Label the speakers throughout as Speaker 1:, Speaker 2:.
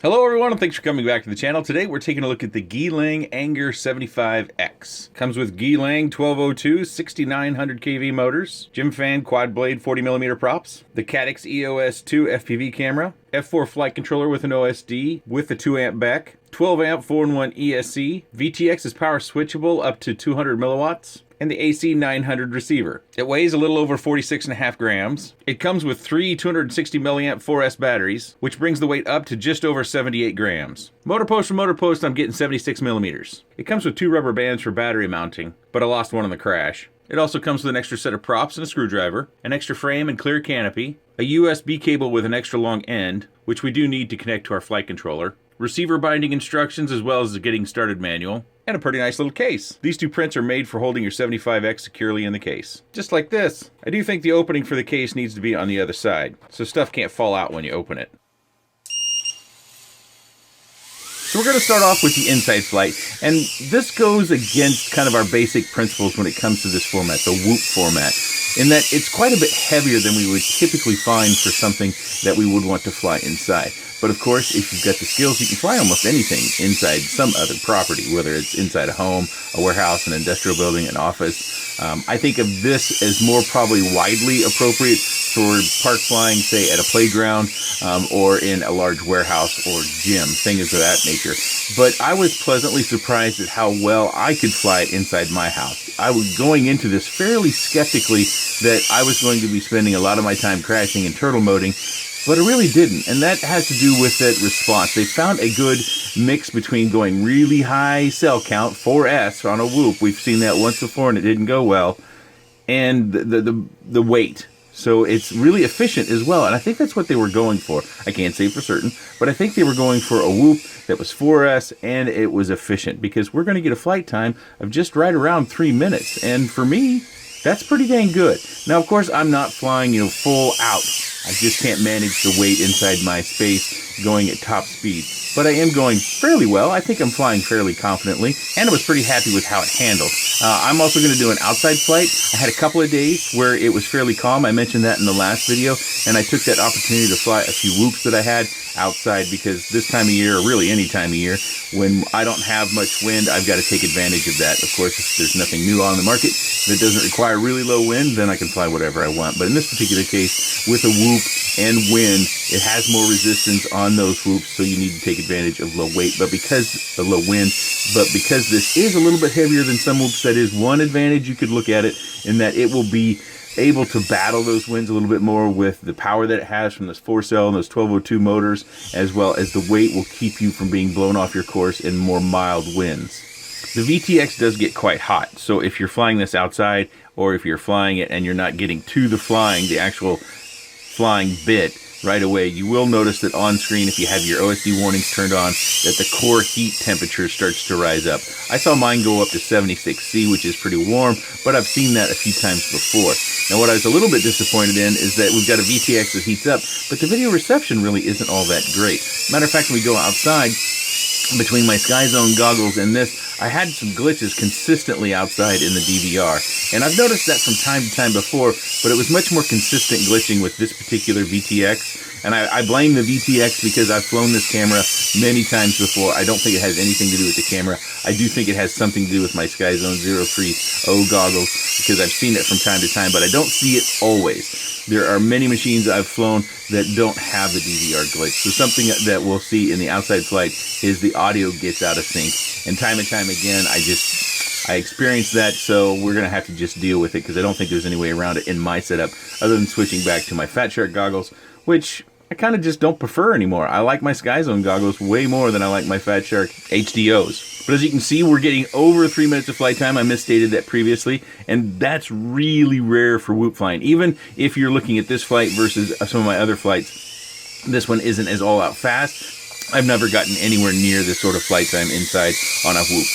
Speaker 1: Hello everyone and thanks for coming back to the channel. Today we're taking a look at the Geelang Anger 75X. Comes with Geelang 1202 6900 kV motors, Jim Fan quad blade 40mm props, the Caddx EOS 2 FPV camera, F4 flight controller with an OSD with the 2 amp back, 12 amp 4-in-1 ESC, VTX is power switchable up to 200 milliwatts, and the AC 900 receiver. It weighs a little over 46.5 grams. It comes with 3 260 milliamp 4S batteries, which brings the weight up to just over 78 grams. Motor post for motor post, I'm getting 76 millimeters. It comes with 2 rubber bands for battery mounting, but I lost one in the crash. It also comes with an extra set of props and a screwdriver, an extra frame and clear canopy, a USB cable with an extra long end, which we do need to connect to our flight controller, receiver binding instructions as well as the getting started manual, and a pretty nice little case. These 2 prints are made for holding your 75X securely in the case. Just like this. I do think the opening for the case needs to be on the other side, so stuff can't fall out when you open it. So we're going to start off with the inside flight, and this goes against kind of our basic principles when it comes to this format, the Whoop format, in that it's quite a bit heavier than we would typically find for something that we would want to fly inside. But of course, if you've got the skills, you can fly almost anything inside some other property, whether it's inside a home, a warehouse, an industrial building, an office. I think of this as more probably widely appropriate for park flying, say at a playground or in a large warehouse or gym, things of that nature. But I was pleasantly surprised at how well I could fly it inside my house. I was going into this fairly skeptically that I was going to be spending a lot of my time crashing and turtle moding, but it really didn't, and that has to do with that response. They found a good mix between going really high cell count, 4S on a Whoop, we've seen that once before and it didn't go well, and the weight. So it's really efficient as well, and I think that's what they were going for. I can't say for certain, but I think they were going for a Whoop that was 4S and it was efficient, because we're going to get a flight time of just right around 3 minutes, and for me, that's pretty dang good. Now, of course, I'm not flying, full out. I just can't manage the weight inside my space going at top speed. But I am going fairly well. I think I'm flying fairly confidently, and I was pretty happy with how it handled. I'm also going to do an outside flight. I had a couple of days where it was fairly calm. I mentioned that in the last video, and I took that opportunity to fly a few whoops that I had outside, because this time of year, or really any time of year, when I don't have much wind, I've got to take advantage of that. Of course, if there's nothing new on the market that doesn't require really low wind, then I can fly whatever I want. But in this particular case, with a whoop and wind, it has more resistance on those whoops, so you need to take advantage of low weight, but because the low wind, but because this is a little bit heavier than some whoops, that is one advantage you could look at it, in that it will be able to battle those winds a little bit more with the power that it has from this 4-cell and those 1202 motors, as well as the weight will keep you from being blown off your course in more mild winds. The VTX does get quite hot, so if you're flying this outside, or if you're flying it and you're not getting to the actual flying bit right away, you will notice that on screen, if you have your OSD warnings turned on, that the core heat temperature starts to rise up. I saw mine go up to 76°, which is pretty warm, but I've seen that a few times before. Now, what I was a little bit disappointed in is that we've got a VTX that heats up, but the video reception really isn't all that great. Matter of fact, when we go outside, between my Sky Zone goggles and this, I had some glitches consistently outside in the DVR. And I've noticed that from time to time before, but it was much more consistent glitching with this particular VTX. And I blame the VTX because I've flown this camera many times before. I don't think it has anything to do with the camera. I do think it has something to do with my Sky Zone 030 goggles, because I've seen it from time to time, but I don't see it always. There are many machines I've flown that don't have the DVR glitch. So something that we'll see in the outside flight is the audio gets out of sync. And time again, I experienced that, so we're going to have to just deal with it, because I don't think there's any way around it in my setup other than switching back to my Fat Shark goggles, which I kind of just don't prefer anymore. I like my Sky Zone goggles way more than I like my Fat Shark HDOs. But as you can see, we're getting over 3 minutes of flight time. I misstated that previously, and that's really rare for whoop flying. Even if you're looking at this flight versus some of my other flights, this one isn't as all out fast. I've never gotten anywhere near this sort of flight time inside on a whoop.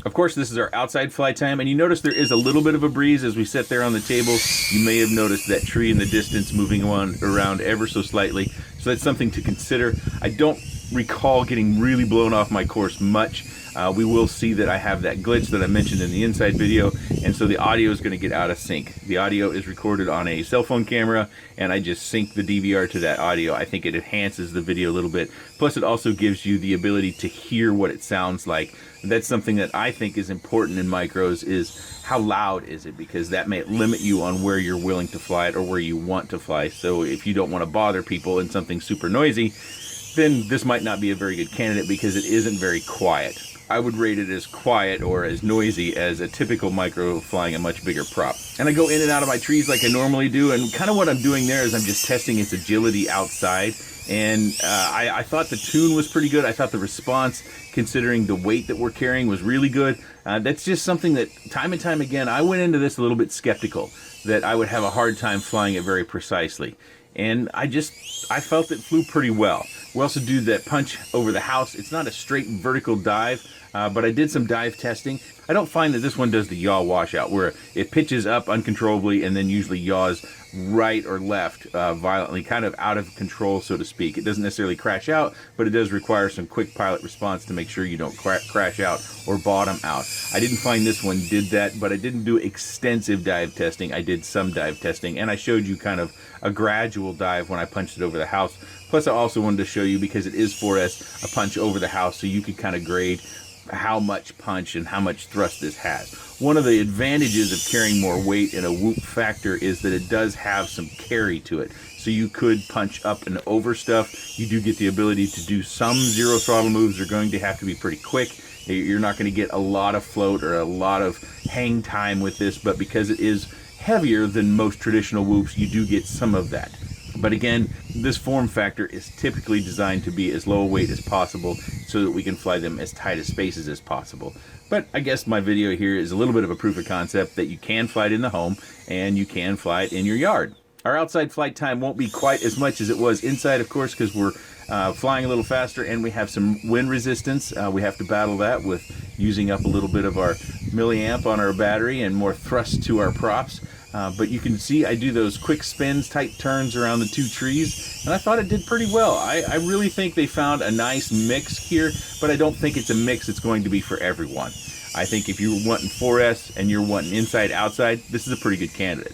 Speaker 1: Of course, this is our outside flight time, and you notice there is a little bit of a breeze as we sit there on the table. You may have noticed that tree in the distance moving around ever so slightly, so that's something to consider. I don't recall getting really blown off my course much. we will see that I have that glitch that I mentioned in the inside video, and so the audio is going to get out of sync. The audio is recorded on a cell phone camera, and I just sync the DVR to that audio. I think it enhances the video a little bit. Plus, it also gives you the ability to hear what it sounds like. That's something that I think is important in micros, is how loud is it, because that may limit you on where you're willing to fly it or where you want to fly. So if you don't want to bother people in something super noisy, then this might not be a very good candidate because it isn't very quiet. I would rate it as quiet or as noisy as a typical micro flying a much bigger prop. And I go in and out of my trees like I normally do, and kind of what I'm doing there is I'm just testing its agility outside. And I thought the tune was pretty good. I thought the response, considering the weight that we're carrying, was really good. That's just something that time and time again, I went into this a little bit skeptical that I would have a hard time flying it very precisely. And I felt it flew pretty well. We also do that punch over the house. It's not a straight vertical dive, but I did some dive testing. I don't find that this one does the yaw washout, where it pitches up uncontrollably and then usually yaws right or left violently, kind of out of control, so to speak. It doesn't necessarily crash out, but it does require some quick pilot response to make sure you don't crash out or bottom out. I didn't find this one did that, but I didn't do extensive dive testing. I did some dive testing, and I showed you kind of a gradual dive when I punched it over the house. Plus, I also wanted to show you, because it is 4S, a punch over the house, so you could kind of grade how much punch and how much thrust this has. One of the advantages of carrying more weight in a whoop factor is that it does have some carry to it. So you could punch up and over stuff. You do get the ability to do some zero throttle moves. They're going to have to be pretty quick. You're not going to get a lot of float or a lot of hang time with this, but because it is heavier than most traditional whoops, you do get some of that. But again, this form factor is typically designed to be as low a weight as possible so that we can fly them as tight of spaces as possible. But I guess my video here is a little bit of a proof of concept that you can fly it in the home and you can fly it in your yard. Our outside flight time won't be quite as much as it was inside, of course, because we're flying a little faster and we have some wind resistance. We have to battle that with using up a little bit of our milliamp on our battery and more thrust to our props. But you can see I do those quick spins, tight turns around the two trees, and I thought it did pretty well. I really think they found a nice mix here, but I don't think it's a mix that's going to be for everyone. I think if you're wanting 4S and you're wanting inside, outside, this is a pretty good candidate.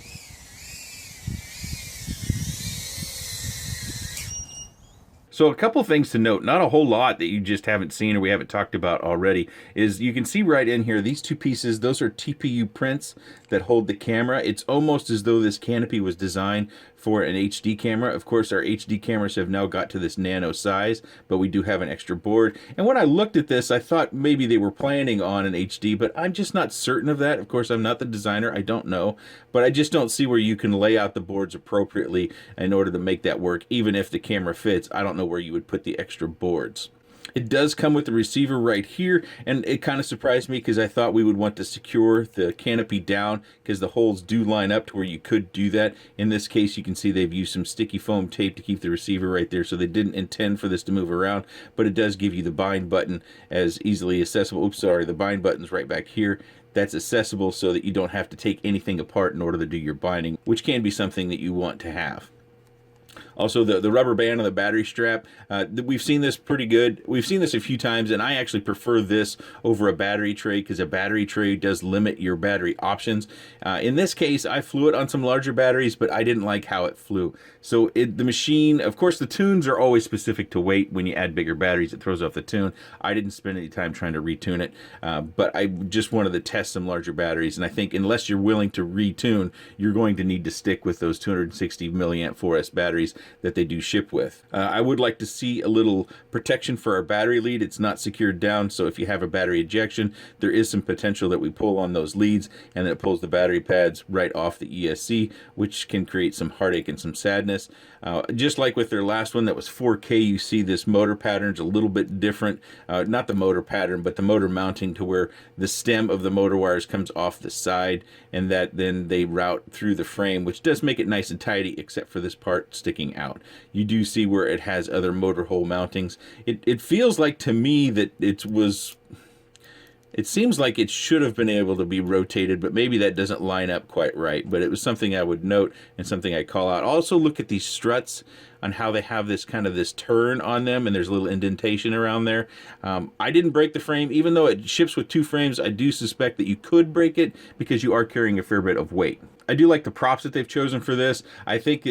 Speaker 1: So a couple things to note, not a whole lot that you just haven't seen or we haven't talked about already, is you can see right in here, these two pieces, those are TPU prints that hold the camera. It's almost as though this canopy was designed for an HD camera. Of course, our HD cameras have now got to this nano size, but we do have an extra board. And when I looked at this, I thought maybe they were planning on an HD, but I'm just not certain of that. Of course, I'm not the designer, I don't know, but I just don't see where you can lay out the boards appropriately in order to make that work. Even if the camera fits, I don't know where you would put the extra boards. It does come with the receiver right here, and it kind of surprised me because I thought we would want to secure the canopy down because the holes do line up to where you could do that. In this case, you can see they've used some sticky foam tape to keep the receiver right there, so they didn't intend for this to move around, but it does give you the bind button as easily accessible. Oops, sorry, the bind button's right back here. That's accessible so that you don't have to take anything apart in order to do your binding, which can be something that you want to have. Also, the rubber band on the battery strap, we've seen this pretty good. We've seen this a few times, and I actually prefer this over a battery tray because a battery tray does limit your battery options. In this case, I flew it on some larger batteries, but I didn't like how it flew. So the machine, of course, the tunes are always specific to weight. When you add bigger batteries, it throws off the tune. I didn't spend any time trying to retune it, but I just wanted to test some larger batteries. And I think unless you're willing to retune, you're going to need to stick with those 260 milliamp 4S batteries that they do ship with. I would like to see a little protection for our battery lead. It's not secured down, so if you have a battery ejection, there is some potential that we pull on those leads and then it pulls the battery pads right off the ESC, which can create some heartache and some sadness. Just like with their last one that was 4K, you see this motor pattern's a little bit different. Not the motor pattern, but the motor mounting to where the stem of the motor wires comes off the side and that then they route through the frame, which does make it nice and tidy except for this part sticking out. You do see where it has other motor hole mountings. It feels like to me that it It seems like it should have been able to be rotated, but maybe that doesn't line up quite right. But it was something I would note and something I call out. Also look at these struts on how they have this kind of this turn on them, and there's a little indentation around there. I didn't break the frame. Even though it ships with 2 frames, I do suspect that you could break it because you are carrying a fair bit of weight. I do like the props that they've chosen for this. I think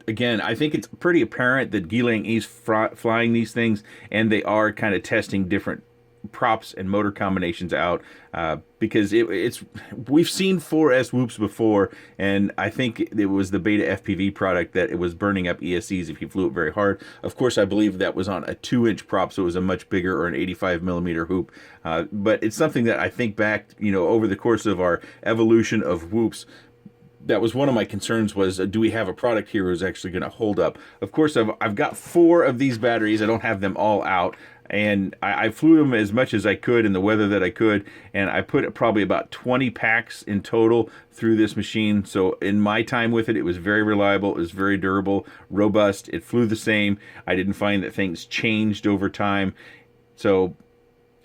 Speaker 1: again, I think it's pretty apparent that Geelang is flying these things, and they are kind of testing different props and motor combinations out, because we've seen 4S whoops before, and I think it was the Beta FPV product that it was burning up ESCs if you flew it very hard. Of course, I believe that was on a 2-inch prop, so it was a much bigger, or an 85mm hoop. But it's something that I think back, over the course of our evolution of whoops, that was one of my concerns, was do we have a product here who's actually going to hold up? Of course, I've got 4 of these batteries. I don't have them all out, and I flew them as much as I could in the weather that I could, and I put probably about 20 packs in total through this machine. So in my time with it, it was very reliable, it was very durable, robust, it flew the same. I didn't find that things changed over time. So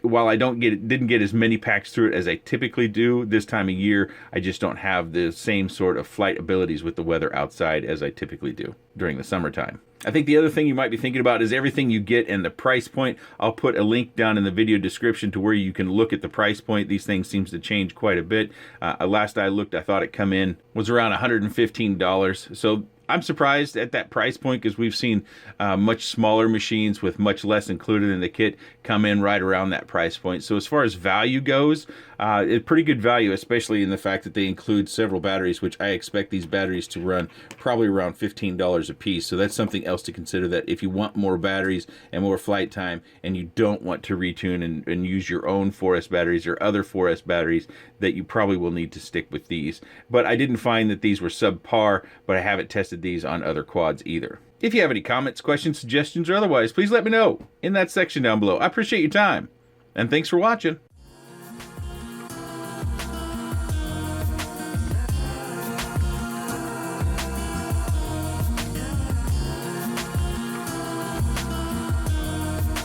Speaker 1: while I didn't get as many packs through it as I typically do this time of year, I just don't have the same sort of flight abilities with the weather outside as I typically do during the summertime. I think the other thing you might be thinking about is everything you get and the price point. I'll put a link down in the video description to where you can look at the price point. These things seems to change quite a bit. Last I looked, I thought it come in was around $115. So I'm surprised at that price point, because we've seen much smaller machines with much less included in the kit come in right around that price point. So as far as value goes, it's pretty good value, especially in the fact that they include several batteries, which I expect these batteries to run probably around $15 a piece. So that's something else to consider, that if you want more batteries and more flight time, and you don't want to retune and use your own 4S batteries or other 4S batteries, that you probably will need to stick with these. But I didn't find that these were subpar, but I haven't tested these on other quads either. If you have any comments, questions, suggestions, or otherwise, please let me know in that section down below. I appreciate your time, and thanks for watching.